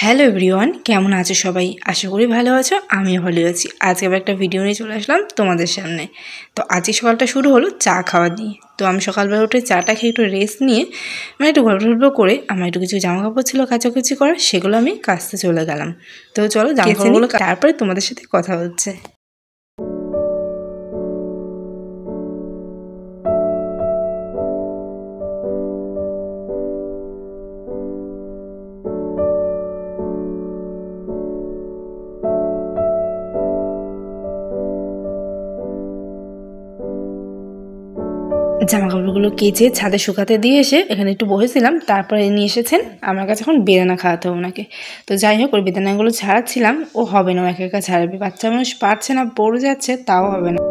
Hello everyone, কেমন আছো সবাই? আশা করি ভালো আছো। আমিও ভালো আছি। আজকে আবার একটা ভিডিও নিয়ে চলে আসলাম তোমাদের সামনে। তো আজকে সকালটা শুরু হলো চা খাওয়া দিয়ে। তো আমি সকালবেলা উঠে চাটা খেয়ে একটু রেস্ট নিয়ে একটু গল্প করে আমার একটু কিছু জামা কাপড় ছিল কাচাকুচি করার, সেগুলো আমি কাচতে চলে গেলাম। তো চলো জামা কাপড়গুলো, তারপরে তোমাদের সাথে কথা হচ্ছে। জামা কাপড়গুলো কেচে ছাদে শুকাতে দিয়ে এসে এখানে একটু বসেছিলাম। তারপরে নিয়ে এসেছেন আমার কাছে এখন বেদানা খাওয়াতে হবে ওনাকে। তো যাই হোক, ওই বেদানাগুলো ছাড়াচ্ছিলাম। ও হবে না, ও একা একা ছাড়াবে। বাচ্চা মানুষ পারছে না, পড়ে যাচ্ছে, তাও হবে না।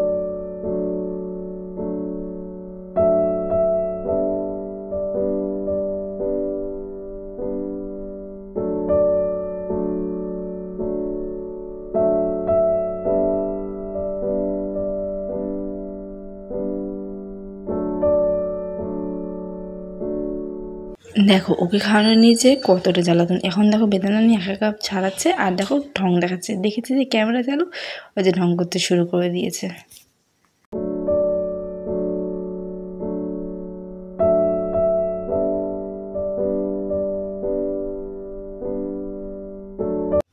দেখো ওকে খাওয়ানোর নিচে কতটা জ্বালাতন। এখন দেখো বেদানা নিয়ে একা কাপ ছাড়াচ্ছে, আর দেখো ঢং দেখাচ্ছে। দেখেছি যে ক্যামেরা চালু, ওই যে ঢং করতে শুরু করে দিয়েছে।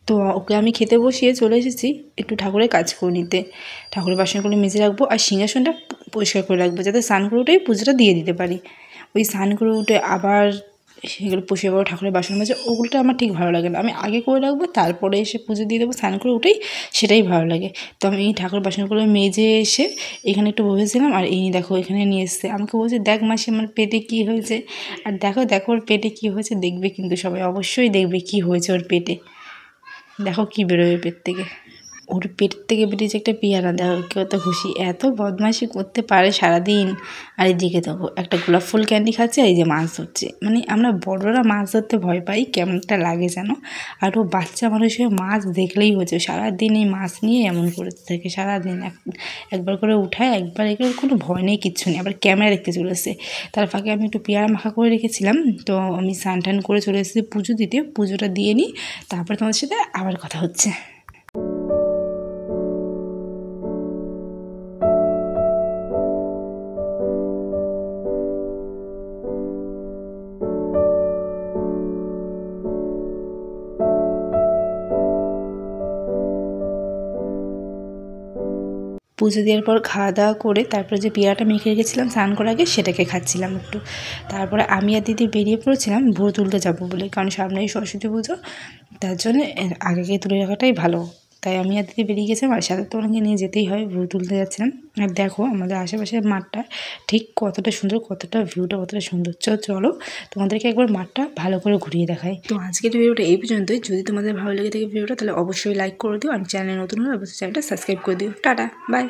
তো ওকে আমি খেতে বসিয়ে চলে এসেছি একটু ঠাকুরের কাজ করে নিতে। ঠাকুরের বাসনগুলো মেজে রাখবো, আর সিংহাসনটা পরিষ্কার করে রাখবো, যাতে স্নান করে উঠেই পুজোটা দিয়ে দিতে পারি। ওই স্নান করে উঠে আবার সেগুলো পুষে বড় ঠাকুরের বাসন মাজে, ওগুলোটা আমার ঠিক ভালো লাগে না। আমি আগে করে রাখবো, তারপরে এসে পুজো দিয়ে দেবো স্নান করে উঠেই, সেটাই ভালো লাগে। তো আমি এই ঠাকুর বাসনগুলো মেজে এসে এখানে একটু বসেছিলাম, আর এই দেখো এখানে নিয়ে এসছে। আমাকে বলছে, দেখ মাসি আমার পেটে কী হয়েছে। আর দেখো দেখো ওর পেটে কী হয়েছে, দেখবে কিন্তু সবাই অবশ্যই দেখবে কী হয়েছে ওর পেটে। দেখো কি বেরোবে পেট থেকে। ওর পেট থেকে বেরিয়েছে একটা পেয়ারা। দেখো কত খুশি, এত বদমাইশি করতে পারে সারাদিন। আর এদিকে দেখো একটা গোলাপ ফুল ক্যান্ডি খাচ্ছে, এই যে মাছ ধরছে। মানে আমরা বড়রা মাছ ধরতে ভয় পাই, কেমন একটা লাগে যেন। আর ও বাচ্চা মানুষ হয়ে মাছ দেখলেই হচ্ছে, সারাদিন এই মাছ নিয়ে এমন করতে থাকে। সারাদিন একবার করে উঠায়, একবার এগুলোর কোনো ভয় নেই, কিচ্ছু নেই। আবার ক্যামেরা দেখতে চলে এসেছে। তার ফাঁকে আমি একটু পেয়ারা মাখা করে রেখেছিলাম। তো আমি স্নান টান করে চলে এসেছি পুজো দিতে। পুজোটা দিয়ে নিই, তারপরে তোমাদের সাথে আবার কথা হচ্ছে। পুজো দেওয়ার পর খাওয়া দাওয়া করে তারপরে যে পেয়ারাটা মেখে রেখেছিলাম স্নান করার আগে, সেটাকে খাচ্ছিলাম একটু। তারপরে আমি আর দিদি বেরিয়ে পড়েছিলাম ভোর তুলতে যাবো বলে, কারণ সামনেই সরস্বতী পুজো। তার জন্য আগে তুলে রাখাটাই ভালো। তাই আমি আর দিদি বেরিয়ে গেছিলাম, আর সাথে তো ওনাকে নিয়ে যেতেই হয়। ভোর তুলতে যাচ্ছিলাম। আর দেখো আমাদের আশেপাশের মাঠটা ঠিক কতটা সুন্দর, কতটা ভিউটা কতটা সুন্দর। চলো তোমাদেরকে একবার মাঠটা ভালো করে ঘুরিয়ে দেখাই। তো আজকের ভিডিওটা এই পর্যন্তই। যদি তোমাদের ভালো লেগে থাকে ভিডিওটা, তাহলে অবশ্যই লাইক করে দিও। আর চ্যানেলে নতুন হলে অবশ্যই চ্যানেলটা সাবস্ক্রাইব করে দিও। Tata, by.